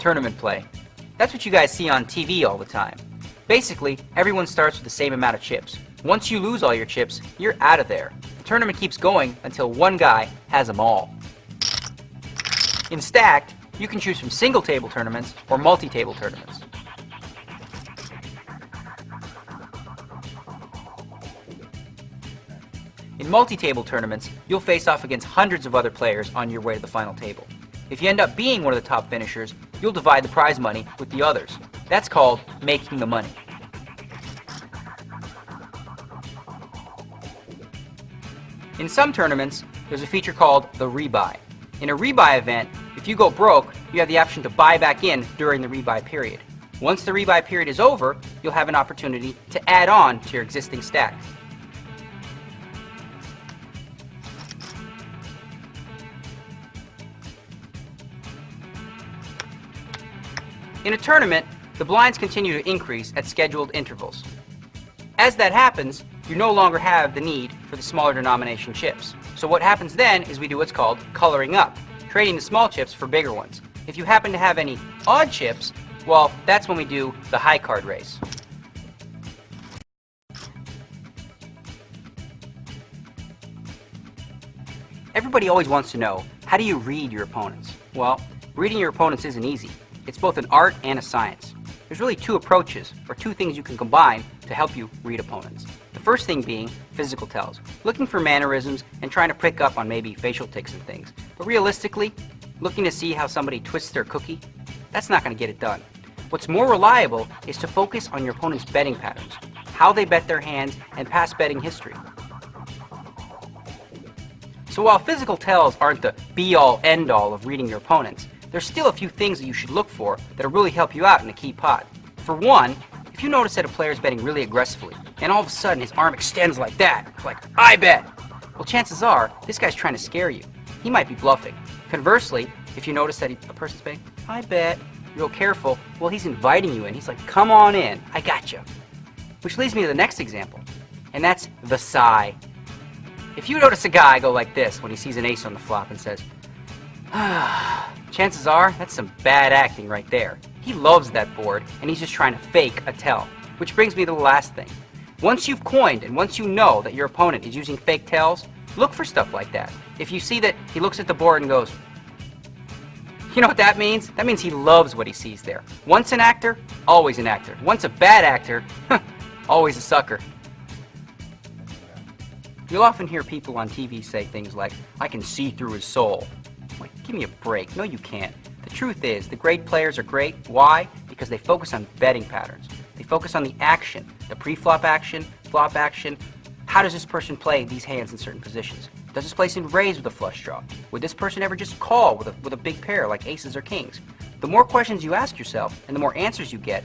tournament play. That's what you guys see on TV all the time. Basically, everyone starts with the same amount of chips. Once you lose all your chips, you're out of there. The tournament keeps going until one guy has them all. In Stacked, you can choose from single table tournaments or multi-table tournaments. In multi-table tournaments, you'll face off against hundreds of other players on your way to the final table. If you end up being one of the top finishers, you'll divide the prize money with the others. That's called making the money. In some tournaments, there's a feature called the rebuy. In a rebuy event, if you go broke, you have the option to buy back in during the rebuy period. Once the rebuy period is over, you'll have an opportunity to add on to your existing stack. In a tournament, the blinds continue to increase at scheduled intervals. As that happens, you no longer have the need for the smaller denomination chips. So what happens then is we do what's called coloring up, trading the small chips for bigger ones. If you happen to have any odd chips, well, that's when we do the high card race. Everybody always wants to know, how do you read your opponents? Well, reading your opponents isn't easy. It's both an art and a science. There's really two approaches, or two things you can combine to help you read opponents. The first thing being physical tells, looking for mannerisms and trying to pick up on maybe facial tics and things. But realistically, looking to see how somebody twists their cookie, that's not going to get it done. What's more reliable is to focus on your opponent's betting patterns, how they bet their hands, and past betting history. So while physical tells aren't the be-all, end-all of reading your opponents, there's still a few things that you should look for that'll really help you out in a key pot. For one, if you notice that a player is betting really aggressively, and all of a sudden his arm extends like that, like, I bet! Well, chances are, this guy's trying to scare you. He might be bluffing. Conversely, if you notice that a person's betting, I bet, real careful, well, he's inviting you in. He's like, come on in, I gotcha. Which leads me to the next example, and that's the sigh. If you notice a guy go like this when he sees an ace on the flop and says, chances are, that's some bad acting right there. He loves that board, and he's just trying to fake a tell. Which brings me to the last thing. Once you've coined, and once you know that your opponent is using fake tells, look for stuff like that. If you see that he looks at the board and goes, you know what that means? That means he loves what he sees there. Once an actor, always an actor. Once a bad actor, always a sucker. You'll often hear people on TV say things like, I can see through his soul. Like, give me a break. No, you can't. The truth is, the great players are great. Why? Because they focus on betting patterns. They focus on the action, the pre-flop action, flop action. How does this person play these hands in certain positions? Does this person raise with a flush draw? Would this person ever just call with a big pair like aces or kings? The more questions you ask yourself and the more answers you get,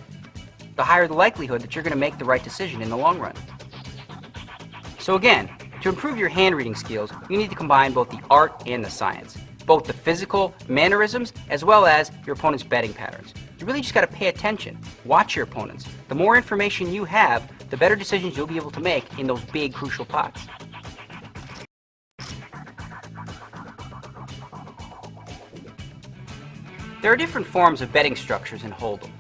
the higher the likelihood that you're going to make the right decision in the long run. So again, to improve your hand reading skills, you need to combine both the art and the science. Both the physical mannerisms as well as your opponent's betting patterns. You really just got to pay attention. Watch your opponents. The more information you have, the better decisions you'll be able to make in those big, crucial pots. There are different forms of betting structures in Hold'em.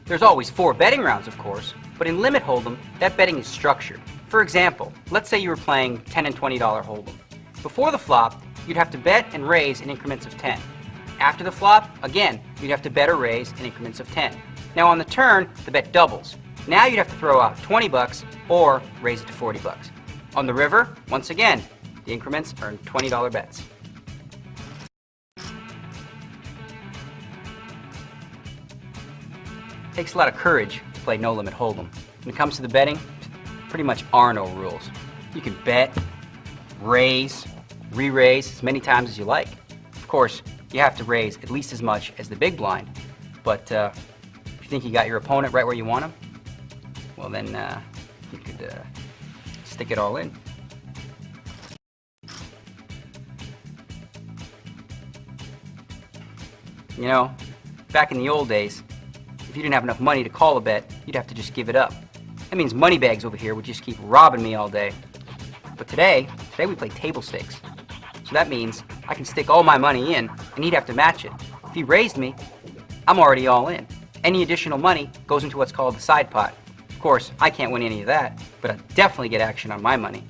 There's always 4 betting rounds, of course, but in Limit Hold'em, that betting is structured. For example, let's say you were playing $10 and $20 Hold'em. Before the flop, you'd have to bet and raise in increments of 10. After the flop, again, you'd have to bet or raise in increments of 10. Now on the turn, the bet doubles. Now you'd have to throw out 20 bucks or raise it to 40 bucks. On the river, once again, the increments earn $20 bets. It takes a lot of courage to play No Limit Hold'em. When it comes to the betting, pretty much are no rules. You can bet, raise, re-raise as many times as you like. Of course, you have to raise at least as much as the big blind, but if you think you got your opponent right where you want him, well then you could stick it all in. You know, back in the old days, if you didn't have enough money to call a bet, you'd have to just give it up. That means Moneybags over here would just keep robbing me all day. But today we play table stakes. So that means I can stick all my money in, and he'd have to match it. If he raised me, I'm already all in. Any additional money goes into what's called the side pot. Of course, I can't win any of that, but I'll definitely get action on my money.